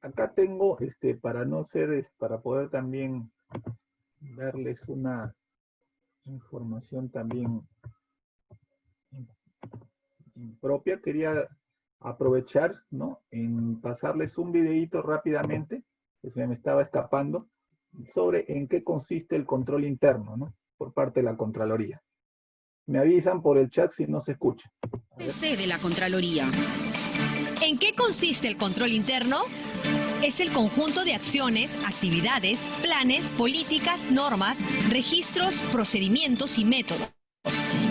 acá tengo, para no ser, para poder también darles una información también propia, quería aprovechar, ¿no?, en pasarles un videito rápidamente, que se me estaba escapando, sobre en qué consiste el control interno, ¿no?, por parte de la Contraloría. Me avisan por el chat si no se escucha. ABC de la Contraloría. ¿En qué consiste el control interno? Es el conjunto de acciones, actividades, planes, políticas, normas, registros, procedimientos y métodos,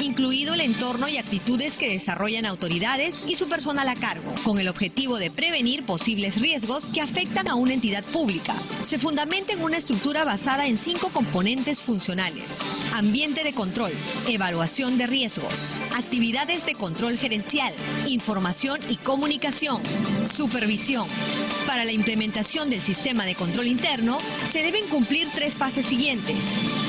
incluido el entorno y actitudes que desarrollan autoridades y su personal a cargo, con el objetivo de prevenir posibles riesgos que afectan a una entidad pública. Se fundamenta en una estructura basada en 5 componentes funcionales: ambiente de control, evaluación de riesgos, actividades de control gerencial, información y comunicación, supervisión. Para la implementación del sistema de control interno, se deben cumplir 3 fases siguientes.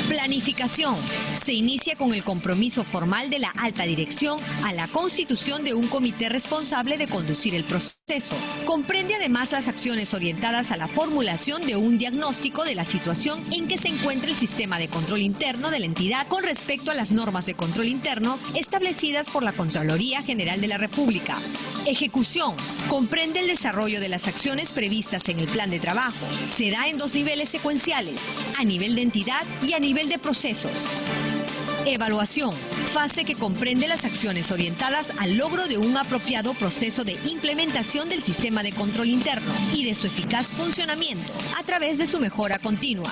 Planificación. Se inicia con el compromiso formal de la alta dirección a la constitución de un comité responsable de conducir el proceso. Comprende además las acciones orientadas a la formulación de un diagnóstico de la situación en que se encuentra el sistema de control interno de la entidad con respecto a las normas de control interno establecidas por la Contraloría General de la República. Ejecución. Comprende el desarrollo de las acciones previstas en el plan de trabajo. Se da en 2 niveles secuenciales: a nivel de entidad y a nivel de procesos. Evaluación. Fase que comprende las acciones orientadas al logro de un apropiado proceso de implementación del sistema de control interno y de su eficaz funcionamiento a través de su mejora continua.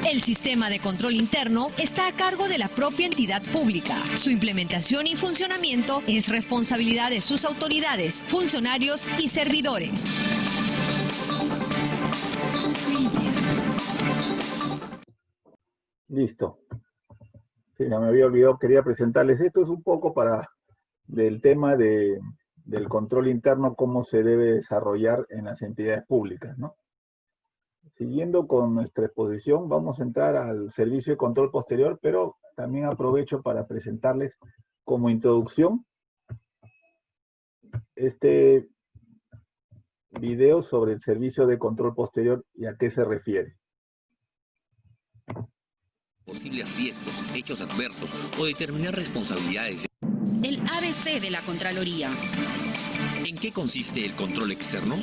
El sistema de control interno está a cargo de la propia entidad pública. Su implementación y funcionamiento es responsabilidad de sus autoridades, funcionarios y servidores. Listo. Sí, no me había olvidado, quería presentarles. Esto es un poco del tema del control interno, cómo se debe desarrollar en las entidades públicas, ¿no? Siguiendo con nuestra exposición, vamos a entrar al servicio de control posterior, pero también aprovecho para presentarles como introducción este video sobre el servicio de control posterior y a qué se refiere. Posibles riesgos, hechos adversos o determinar responsabilidades. El ABC de la Contraloría. ¿En qué consiste el control externo?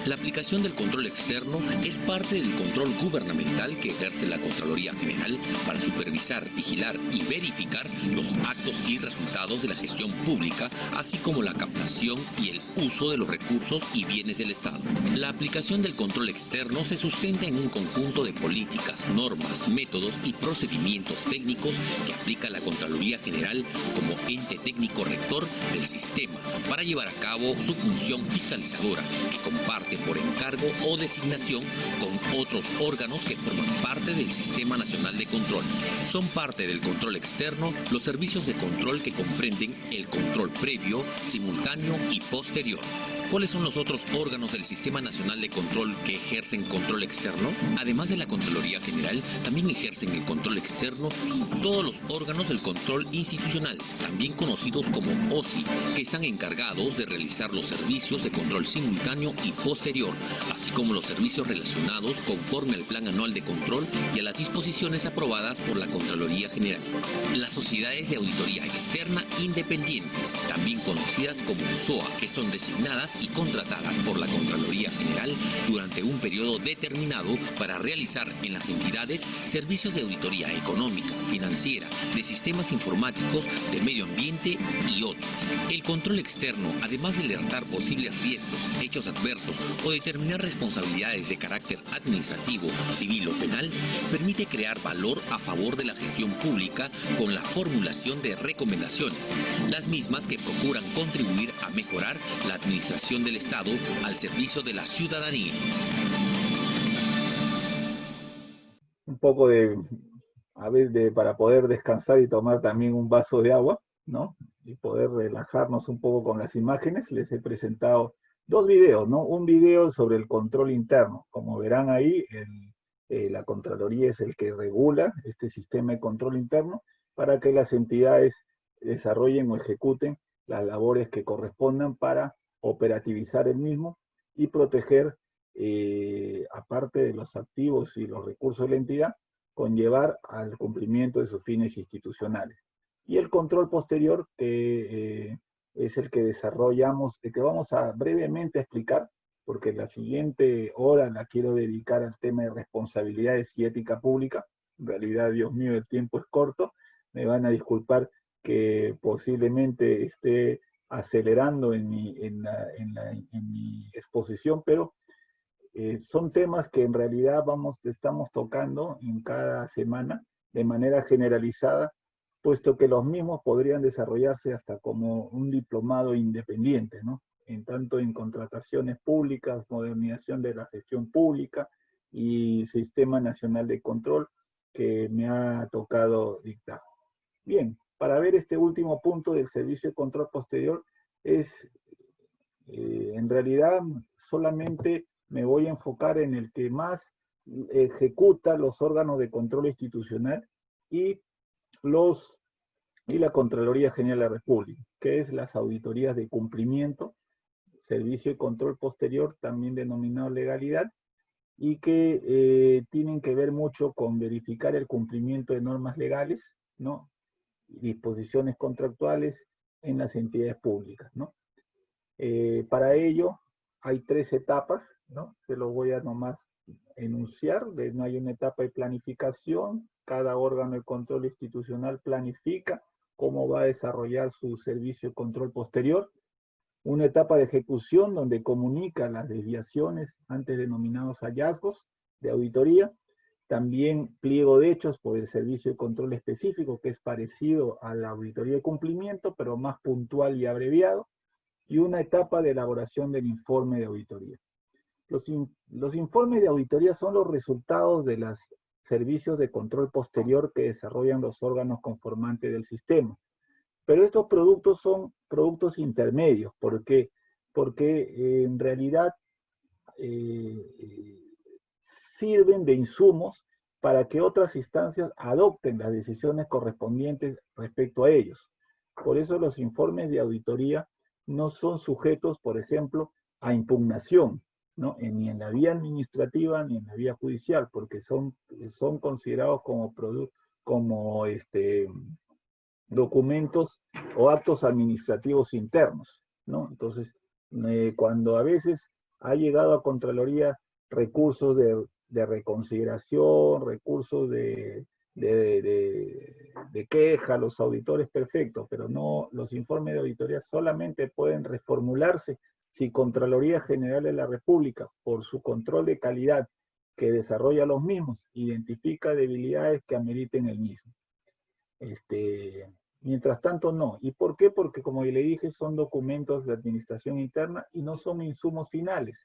La aplicación del control externo es parte del control gubernamental que ejerce la Contraloría General para supervisar, vigilar y verificar los actos y resultados de la gestión pública, así como la captación y el uso de los recursos y bienes del Estado. La aplicación del control externo se sustenta en un conjunto de políticas, normas, métodos y procedimientos técnicos que aplica la Contraloría General como ente técnico rector del sistema para llevar a cabo su función fiscalizadora, que comparte por encargo o designación con otros órganos que forman parte del Sistema Nacional de Control. Son parte del control externo los servicios de control que comprenden el control previo, simultáneo y posterior. ¿Cuáles son los otros órganos del Sistema Nacional de Control que ejercen control externo? Además de la Contraloría General, también ejercen el control externo todos los órganos del control institucional, también conocidos como OSI, que están encargados de realizar los servicios de control simultáneo y posterior, así como los servicios relacionados conforme al Plan Anual de Control y a las disposiciones aprobadas por la Contraloría General. Las sociedades de auditoría externa independientes, también conocidas como SOA, que son designadas y contratadas por la Contraloría General durante un periodo determinado para realizar en las entidades servicios de auditoría económica, financiera, de sistemas informáticos, de medio ambiente y otros. El control externo, además de alertar posibles riesgos, hechos adversos o determinar responsabilidades de carácter administrativo, civil o penal, permite crear valor a favor de la gestión pública con la formulación de recomendaciones, las mismas que procuran contribuir a mejorar la administración del Estado al servicio de la ciudadanía. Un poco para poder descansar y tomar también un vaso de agua, ¿no? Y poder relajarnos un poco con las imágenes, les he presentado 2 videos, ¿no? Un video sobre el control interno. Como verán ahí, la Contraloría es el que regula este sistema de control interno para que las entidades desarrollen o ejecuten las labores que correspondan para operativizar el mismo y proteger aparte de los activos y los recursos de la entidad, conllevar al cumplimiento de sus fines institucionales. Y el control posterior, que es el que desarrollamos, el que vamos a brevemente explicar, porque la siguiente hora la quiero dedicar al tema de responsabilidades y ética pública. En realidad, Dios mío, el tiempo es corto. Me van a disculpar que posiblemente esté acelerando en mi exposición, pero son temas que en realidad estamos tocando en cada semana de manera generalizada, puesto que los mismos podrían desarrollarse hasta como un diplomado independiente, ¿no? En tanto en contrataciones públicas, modernización de la gestión pública y Sistema Nacional de Control, que me ha tocado dictar. Bien, para ver este último punto del servicio de control posterior, en realidad solamente me voy a enfocar en el que más ejecuta los órganos de control institucional y la Contraloría General de la República, que es las auditorías de cumplimiento, servicio de control posterior, también denominado legalidad, y que tienen que ver mucho con verificar el cumplimiento de normas legales, ¿no? Disposiciones contractuales en las entidades públicas, ¿no? Para ello hay 3 etapas, ¿no? Se lo voy a nomás enunciar. No hay una etapa de planificación, cada órgano de control institucional planifica cómo va a desarrollar su servicio de control posterior. Una etapa de ejecución donde comunica las desviaciones antes denominados hallazgos de auditoría. También pliego de hechos por el servicio de control específico, que es parecido a la auditoría de cumplimiento, pero más puntual y abreviado. Y una etapa de elaboración del informe de auditoría. Los informes de auditoría son los resultados de los servicios de control posterior que desarrollan los órganos conformantes del sistema. Pero estos productos son productos intermedios. ¿Por qué? Porque en realidad sirven de insumos para que otras instancias adopten las decisiones correspondientes respecto a ellos. Por eso los informes de auditoría no son sujetos, por ejemplo, a impugnación, ¿no? Ni en la vía administrativa ni en la vía judicial, porque son considerados como documentos o actos administrativos internos, ¿no? Entonces, cuando a veces ha llegado a Contraloría recursos de reconsideración, recursos de queja, los auditores perfectos, pero no, los informes de auditoría solamente pueden reformularse si Contraloría General de la República, por su control de calidad que desarrolla los mismos, identifica debilidades que ameriten el mismo. Mientras tanto, no. ¿Y por qué? Porque, como le dije, son documentos de administración interna y no son insumos finales.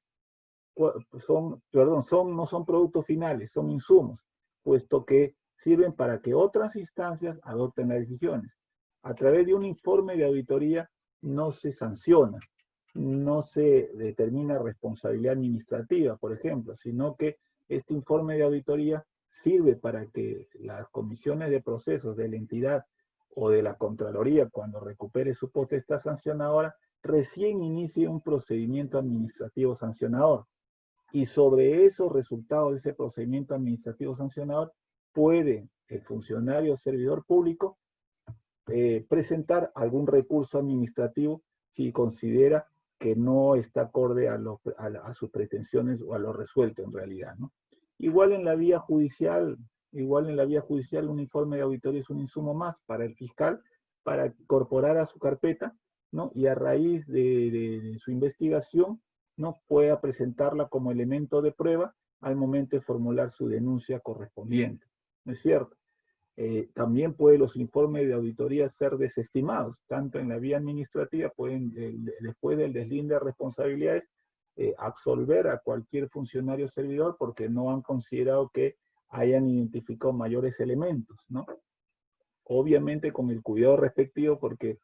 No son productos finales, son insumos, puesto que sirven para que otras instancias adopten las decisiones. A través de un informe de auditoría no se sanciona, no se determina responsabilidad administrativa, por ejemplo, sino que este informe de auditoría sirve para que las comisiones de procesos de la entidad o de la Contraloría, cuando recupere su potestad sancionadora, recién inicie un procedimiento administrativo sancionador. Y sobre esos resultados de ese procedimiento administrativo sancionador, puede el funcionario o servidor público presentar algún recurso administrativo si considera que no está acorde a sus pretensiones o a lo resuelto en realidad, ¿no? Igual en la vía judicial, un informe de auditoría es un insumo más para el fiscal para incorporar a su carpeta, ¿no? Y a raíz de su investigación, ¿no? Pueda presentarla como elemento de prueba al momento de formular su denuncia correspondiente, ¿no es cierto? También pueden los informes de auditoría ser desestimados, tanto en la vía administrativa, pueden, después del deslinde de responsabilidades, absolver a cualquier funcionario servidor porque no han considerado que hayan identificado mayores elementos, ¿no? Obviamente con el cuidado respectivo, porque,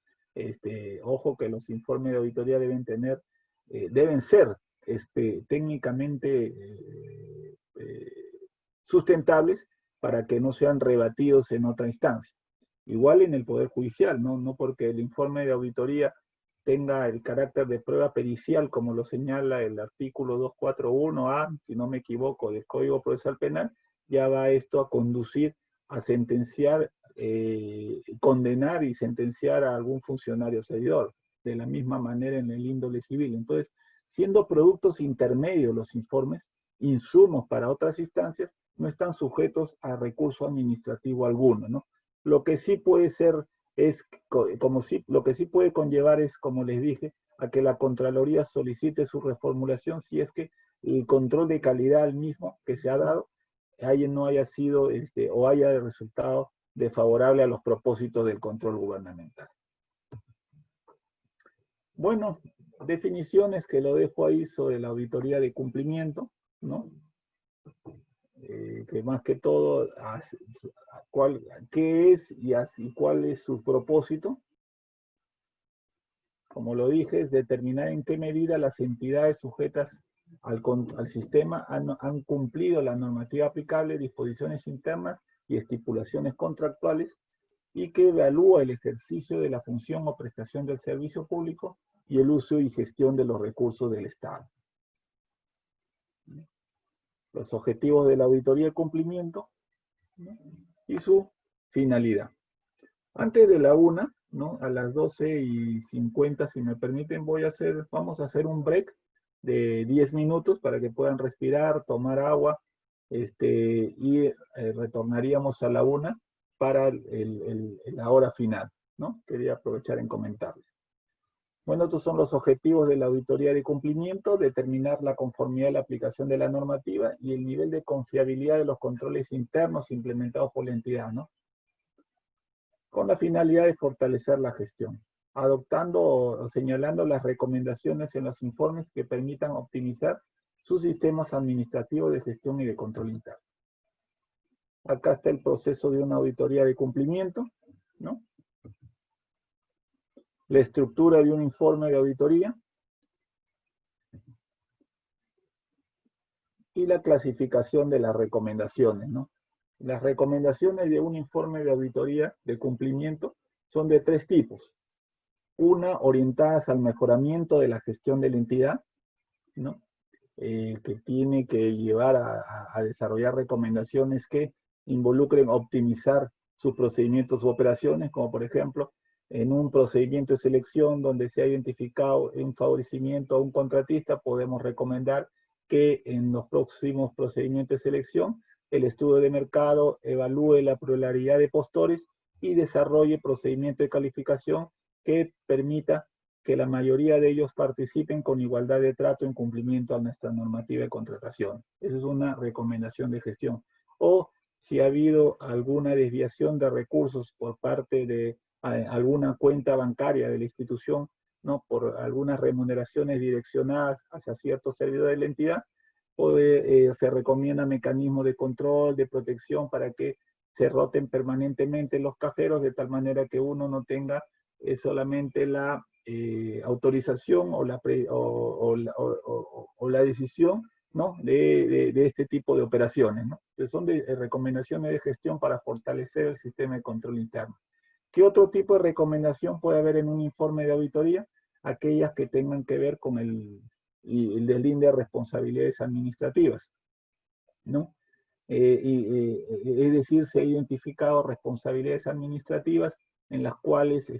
ojo que los informes de auditoría deben ser técnicamente sustentables para que no sean rebatidos en otra instancia. Igual en el Poder Judicial, no porque el informe de auditoría tenga el carácter de prueba pericial, como lo señala el artículo 241A, si no me equivoco, del Código Procesal Penal, ya va esto a conducir a sentenciar, condenar y sentenciar a algún funcionario servidor, de la misma manera en el índole civil. Entonces, siendo productos intermedios los informes, insumos para otras instancias, no están sujetos a recurso administrativo alguno, ¿no? Lo que sí puede ser lo que sí puede conllevar es, como les dije, a que la Contraloría solicite su reformulación si es que el control de calidad al mismo que se ha dado no haya sido o haya resultado desfavorable a los propósitos del control gubernamental. Bueno, definiciones que lo dejo ahí sobre la auditoría de cumplimiento, ¿no? Que más que todo, qué es y cuál es su propósito. Como lo dije, es determinar en qué medida las entidades sujetas al sistema han cumplido la normativa aplicable, disposiciones internas y estipulaciones contractuales, y que evalúa el ejercicio de la función o prestación del servicio público y el uso y gestión de los recursos del Estado. Los objetivos de la auditoría de cumplimiento, ¿no? Y su finalidad. Antes de la 1, ¿no? A las 12:50, si me permiten, vamos a hacer un break de 10 minutos para que puedan respirar, tomar agua, y retornaríamos a la 1 para la hora final, ¿no? Quería aprovechar en comentarles. Bueno, estos son los objetivos de la auditoría de cumplimiento: determinar la conformidad de la aplicación de la normativa y el nivel de confiabilidad de los controles internos implementados por la entidad, ¿no? Con la finalidad de fortalecer la gestión, adoptando o señalando las recomendaciones en los informes que permitan optimizar sus sistemas administrativos de gestión y de control interno. Acá está el proceso de una auditoría de cumplimiento, ¿no? La estructura de un informe de auditoría y la clasificación de las recomendaciones, ¿no? Las recomendaciones de un informe de auditoría de cumplimiento son de 3 tipos. Una, orientadas al mejoramiento de la gestión de la entidad, ¿no? Que tiene que llevar a desarrollar recomendaciones que involucren optimizar sus procedimientos u operaciones, como por ejemplo, en un procedimiento de selección donde se ha identificado un favorecimiento a un contratista, podemos recomendar que en los próximos procedimientos de selección el estudio de mercado evalúe la pluralidad de postores y desarrolle procedimientos de calificación que permita que la mayoría de ellos participen con igualdad de trato en cumplimiento a nuestra normativa de contratación. Esa es una recomendación de gestión. O si ha habido alguna desviación de recursos por parte de alguna cuenta bancaria de la institución, ¿no? Por algunas remuneraciones direccionadas hacia ciertos servidores de la entidad, se recomienda mecanismos de control, de protección, para que se roten permanentemente los cajeros, de tal manera que uno no tenga solamente la autorización o la decisión, ¿no? de este tipo de operaciones, ¿no? Entonces son recomendaciones de gestión para fortalecer el sistema de control interno. ¿Qué otro tipo de recomendación puede haber en un informe de auditoría? Aquellas que tengan que ver con el deslinde de responsabilidades administrativas, ¿no? Es decir, se han identificado responsabilidades administrativas en las cuales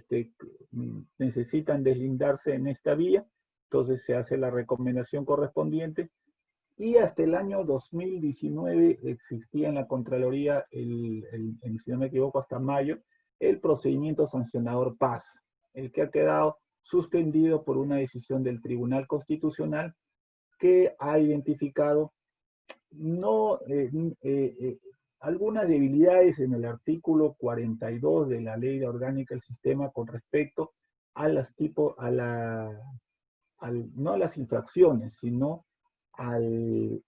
necesitan deslindarse en esta vía, entonces se hace la recomendación correspondiente. Y hasta el año 2019 existía en la Contraloría, si no me equivoco, hasta mayo, el procedimiento sancionador PAS, el que ha quedado suspendido por una decisión del Tribunal Constitucional que ha identificado algunas debilidades en el artículo 42 de la Ley Orgánica del Sistema con respecto a las no a las infracciones, sino a las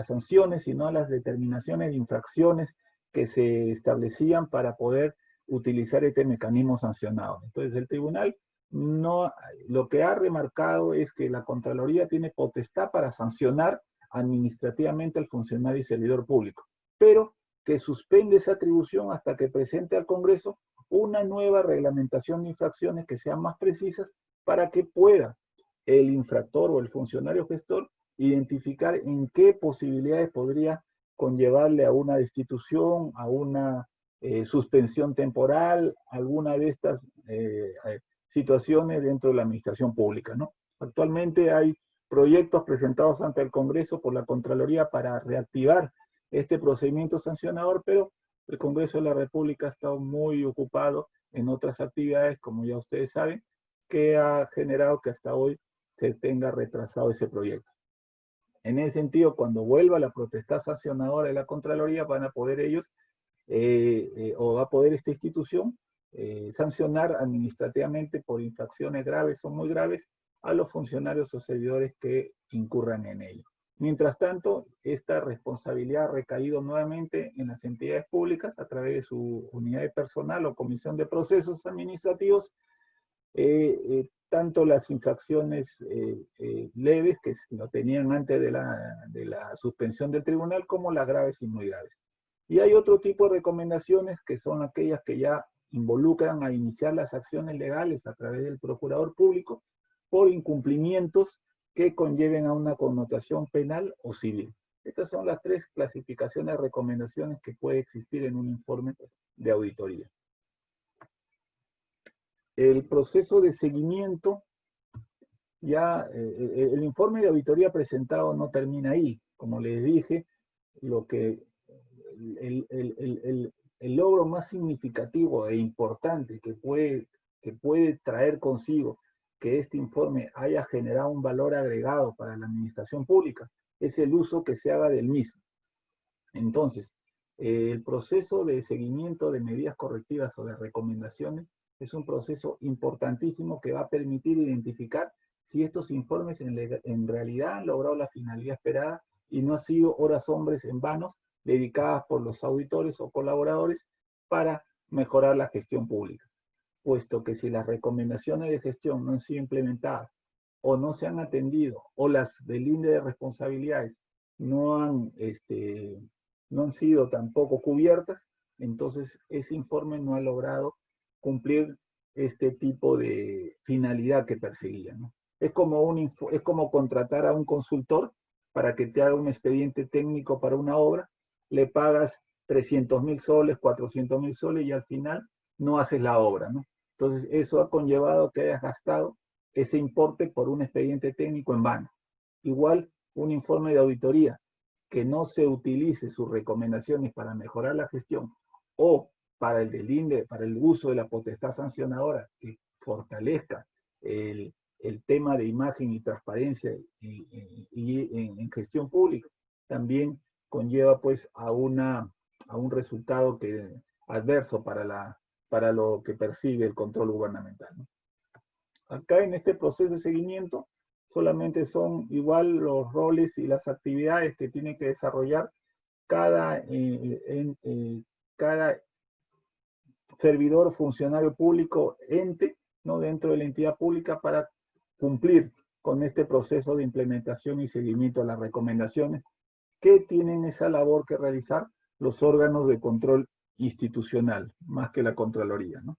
sanciones, sino a las determinaciones de infracciones que se establecían para poder utilizar este mecanismo sancionado. Entonces el tribunal lo que ha remarcado es que la Contraloría tiene potestad para sancionar administrativamente al funcionario y servidor público, pero que suspende esa atribución hasta que presente al Congreso una nueva reglamentación de infracciones que sean más precisas para que pueda el infractor o el funcionario gestor identificar en qué posibilidades podría conllevarle a una destitución, a una suspensión temporal, alguna de estas situaciones dentro de la administración pública, ¿no? Actualmente hay proyectos presentados ante el Congreso por la Contraloría para reactivar este procedimiento sancionador, pero el Congreso de la República ha estado muy ocupado en otras actividades, como ya ustedes saben, que ha generado que hasta hoy se tenga retrasado ese proyecto. En ese sentido, cuando vuelva la potestad sancionadora de la Contraloría, van a poder ellos, o va a poder esta institución, sancionar administrativamente por infracciones graves o muy graves a los funcionarios o servidores que incurran en ello. Mientras tanto, esta responsabilidad ha recaído nuevamente en las entidades públicas a través de su unidad de personal o comisión de procesos administrativos, tanto las infracciones leves, que lo tenían antes de la suspensión del tribunal, como las graves y muy graves. Y hay otro tipo de recomendaciones que son aquellas que ya involucran a iniciar las acciones legales a través del procurador público por incumplimientos que conlleven a una connotación penal o civil. Estas son las tres clasificaciones de recomendaciones que puede existir en un informe de auditoría. El proceso de seguimiento, ya el informe de auditoría presentado no termina ahí. Como les dije, el logro más significativo e importante que puede traer consigo que este informe haya generado un valor agregado para la administración pública es el uso que se haga del mismo. Entonces, el proceso de seguimiento de medidas correctivas o de recomendaciones es un proceso importantísimo que va a permitir identificar si estos informes en realidad han logrado la finalidad esperada y no han sido horas hombres en vano dedicadas por los auditores o colaboradores para mejorar la gestión pública. Puesto que si las recomendaciones de gestión no han sido implementadas o no se han atendido o las del índice de responsabilidades no han sido tampoco cubiertas, entonces ese informe no ha logrado cumplir este tipo de finalidad que perseguía, ¿no? Es como contratar a un consultor para que te haga un expediente técnico para una obra, le pagas 300.000 soles, 400.000 soles y al final no haces la obra, ¿no? Entonces eso ha conllevado que hayas gastado ese importe por un expediente técnico en vano. Igual un informe de auditoría que no se utilice sus recomendaciones para mejorar la gestión o para el del INDE, para el uso de la potestad sancionadora que fortalezca el tema de imagen y transparencia en gestión pública, también conlleva pues a un resultado adverso para lo que persigue el control gubernamental, ¿no? Acá en este proceso de seguimiento solamente son igual los roles y las actividades que tiene que desarrollar cada servidor, funcionario público, ente, ¿no?, dentro de la entidad pública para cumplir con este proceso de implementación y seguimiento a las recomendaciones que tienen esa labor que realizar los órganos de control institucional, más que la Contraloría, ¿no?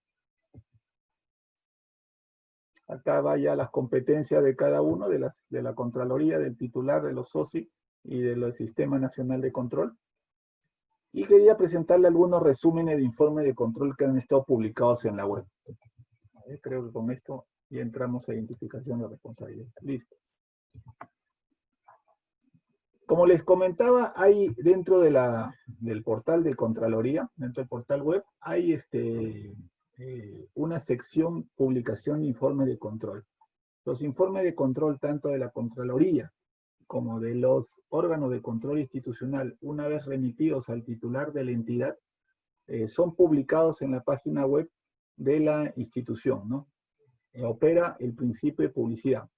Acá va ya las competencias de cada uno de la Contraloría, del titular, de los SOSI y del Sistema Nacional de Control. Y quería presentarle algunos resúmenes de informes de control que han estado publicados en la web. Creo que con esto ya entramos a identificación de responsabilidad. Listo. Como les comentaba, hay dentro del portal de Contraloría, dentro del portal web, hay una sección publicación de informes de control. Los informes de control tanto de la Contraloría como de los órganos de control institucional, una vez remitidos al titular de la entidad, son publicados en la página web de la institución, ¿no? Opera el principio de publicidad.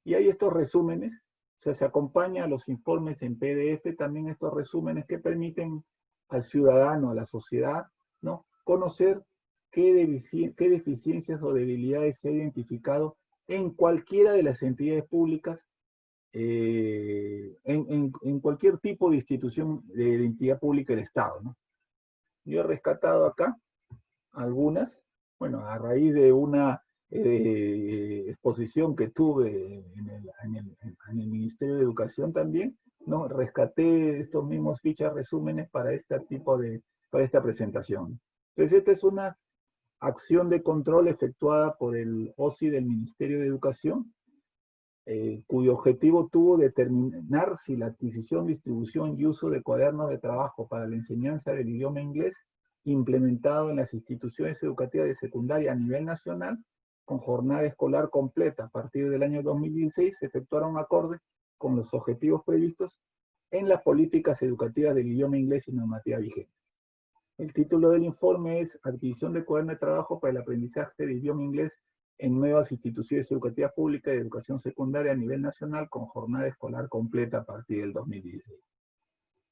Y hay estos resúmenes, o sea, se acompaña a los informes en PDF, también estos resúmenes que permiten al ciudadano, a la sociedad, ¿no?, conocer qué deficiencias o debilidades se ha identificado en cualquiera de las entidades públicas, en cualquier tipo de institución de entidad pública del Estado, ¿no? Yo he rescatado acá algunas Bueno, a raíz de una exposición que tuve en el Ministerio de Educación también, ¿no? Rescaté estos mismos fichas resúmenes para para esta presentación. Entonces, esta es una acción de control efectuada por el OSI del Ministerio de Educación, cuyo objetivo tuvo determinar si la adquisición, distribución y uso de cuadernos de trabajo para la enseñanza del idioma inglés implementado en las instituciones educativas de secundaria a nivel nacional, con jornada escolar completa a partir del año 2016, se efectuaron acorde con los objetivos previstos en las políticas educativas del idioma inglés y normativa vigente. El título del informe es Adquisición de cuaderno de trabajo para el aprendizaje del idioma inglés en nuevas instituciones educativas públicas de educación secundaria a nivel nacional con jornada escolar completa a partir del 2016.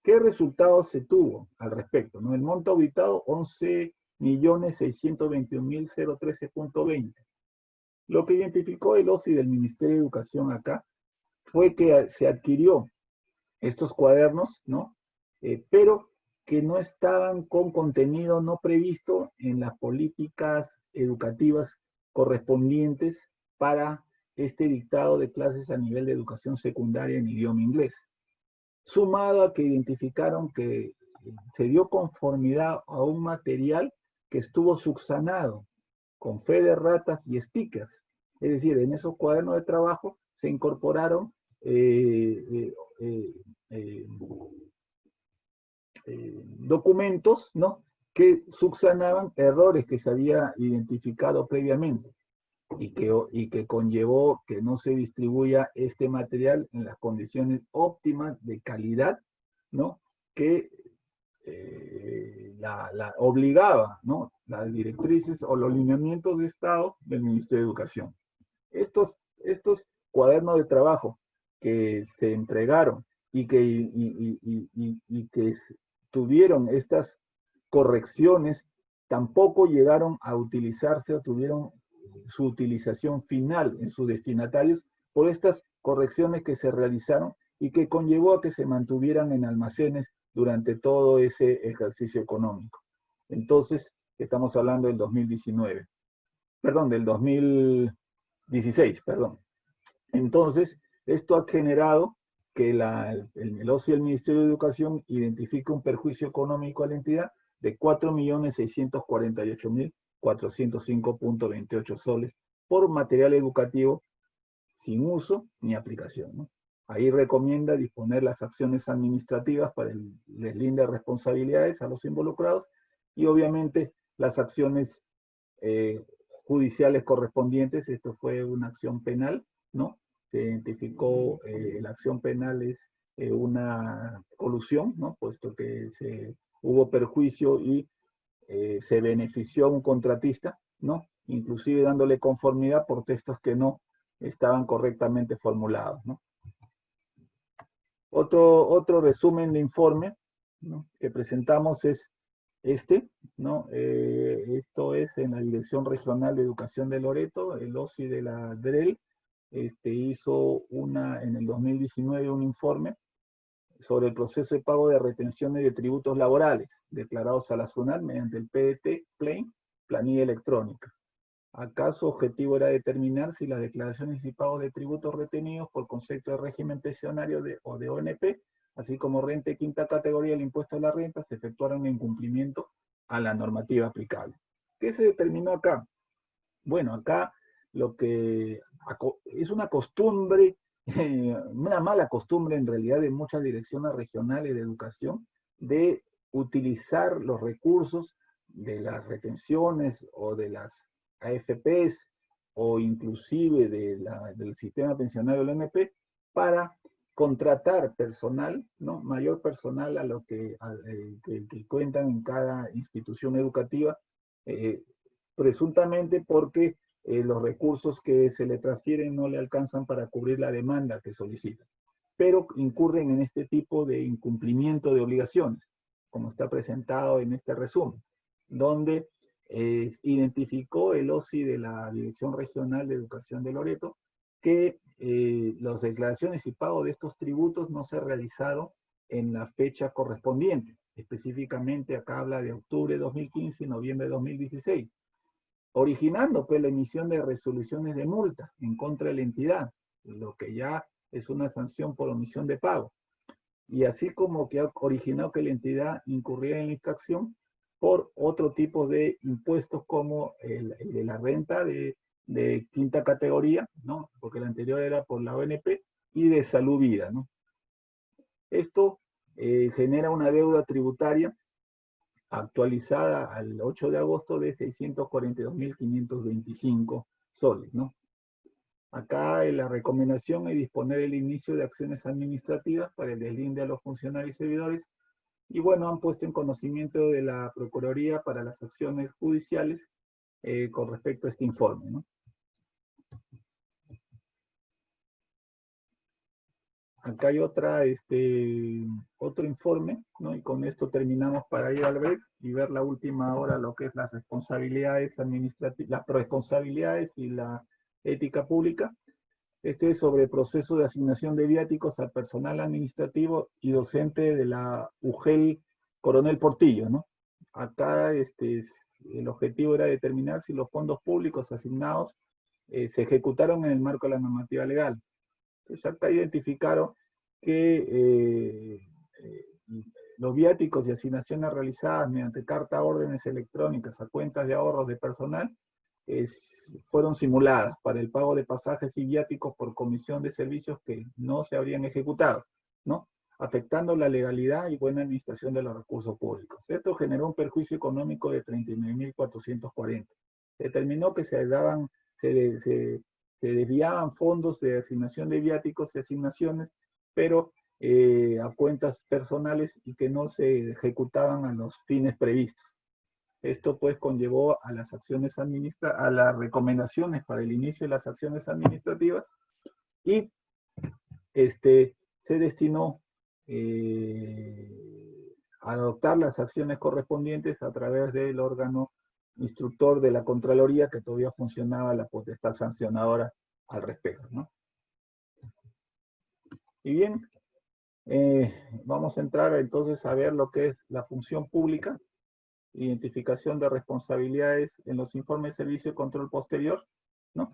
¿Qué resultados se tuvo al respecto? ¿No? El monto auditado, 11.621.013.20. Lo que identificó el OSI del Ministerio de Educación acá fue que se adquirió estos cuadernos, ¿no? Pero que no estaban con contenido no previsto en las políticas educativas correspondientes para este dictado de clases a nivel de educación secundaria en idioma inglés. Sumado a que identificaron que se dio conformidad a un material que estuvo subsanado con fe de ratas y stickers. Es decir, en esos cuadernos de trabajo se incorporaron documentos, ¿no?, que subsanaban errores que se había identificado previamente y que conllevó que no se distribuya este material en las condiciones óptimas de calidad, ¿no?, que la obligaba, ¿no?, las directrices o los lineamientos de Estado del Ministerio de Educación. Estos cuadernos de trabajo que se entregaron y que tuvieron estas correcciones tampoco llegaron a utilizarse o tuvieron su utilización final en sus destinatarios por estas correcciones que se realizaron y que conllevó a que se mantuvieran en almacenes durante todo ese ejercicio económico. Entonces, estamos hablando del 2019, perdón, del 2016, perdón. Entonces, esto ha generado que el OSI y el Ministerio de Educación identifique un perjuicio económico a la entidad de 4.648.405.28 soles por material educativo sin uso ni aplicación, ¿no? Ahí recomienda disponer las acciones administrativas para el deslinde de responsabilidades a los involucrados y obviamente las acciones judiciales correspondientes. Esto fue una acción penal, ¿no? Se identificó, la acción penal es una colusión, ¿no?, puesto que hubo perjuicio y se benefició a un contratista, ¿no?, inclusive dándole conformidad por textos que no estaban correctamente formulados, ¿no? Otro resumen de informe, ¿no?, que presentamos es ¿no? Esto es en la Dirección Regional de Educación de Loreto, el OSI de la DREL, hizo en el 2019 un informe sobre el proceso de pago de retenciones de tributos laborales declarados a la SUNAT mediante el PDT, planilla electrónica. Acá su objetivo era determinar si las declaraciones y pagos de tributos retenidos por concepto de régimen pensionario o de ONP, así como renta de quinta categoría del impuesto a la renta, se efectuaron en cumplimiento a la normativa aplicable. ¿Qué se determinó acá? Bueno, acá lo que es una costumbre, una mala costumbre en realidad de muchas direcciones regionales de educación, de utilizar los recursos de las retenciones o de las AFPs o inclusive del sistema pensionario del ONP para contratar personal, ¿no?, mayor personal a lo que cuentan en cada institución educativa, presuntamente porque los recursos que se le transfieren no le alcanzan para cubrir la demanda que solicita. Pero incurren en este tipo de incumplimiento de obligaciones, como está presentado en este resumen, donde identificó el OSI de la Dirección Regional de Educación de Loreto que las declaraciones y pago de estos tributos no se realizaron en la fecha correspondiente. Específicamente acá habla de octubre de 2015 y noviembre de 2016. originando pues la emisión de resoluciones de multa en contra de la entidad, lo que ya es una sanción por omisión de pago. Y así como que ha originado que la entidad incurriera en la infracción por otro tipo de impuestos como el de la renta de quinta categoría, ¿no? Porque la anterior era por la ONP, y de salud vida, ¿no? Esto genera una deuda tributaria actualizada al 8 de agosto de 642.525 soles, ¿no? Acá la recomendación es disponer el inicio de acciones administrativas para el deslinde a los funcionarios y servidores, y bueno, han puesto en conocimiento de la Procuraduría para las acciones judiciales con respecto a este informe, ¿no? Acá hay otro informe, ¿no? Y con esto terminamos para ir al break y ver la última hora, lo que es las responsabilidades administrativas, las responsabilidades y la ética pública. Este es sobre el proceso de asignación de viáticos al personal administrativo y docente de la UGEL Coronel Portillo, ¿no? Acá el objetivo era determinar si los fondos públicos asignados se ejecutaron en el marco de la normativa legal. Entonces acá identificaron que los viáticos y asignaciones realizadas mediante carta órdenes electrónicas a cuentas de ahorros de personal fueron simuladas para el pago de pasajes y viáticos por comisión de servicios que no se habrían ejecutado, ¿no? Afectando la legalidad y buena administración de los recursos públicos. Esto generó un perjuicio económico de 39.440. Determinó que se desviaban fondos de asignación de viáticos y asignaciones, pero a cuentas personales y que no se ejecutaban a los fines previstos. Esto pues conllevó a las acciones a las recomendaciones para el inicio de las acciones administrativas, y se destinó a adoptar las acciones correspondientes a través del órgano instructor de la Contraloría, que todavía funcionaba la potestad sancionadora al respecto, ¿no? Y bien, vamos a entrar entonces a ver lo que es la función pública, identificación de responsabilidades en los informes de servicio y control posterior, ¿no?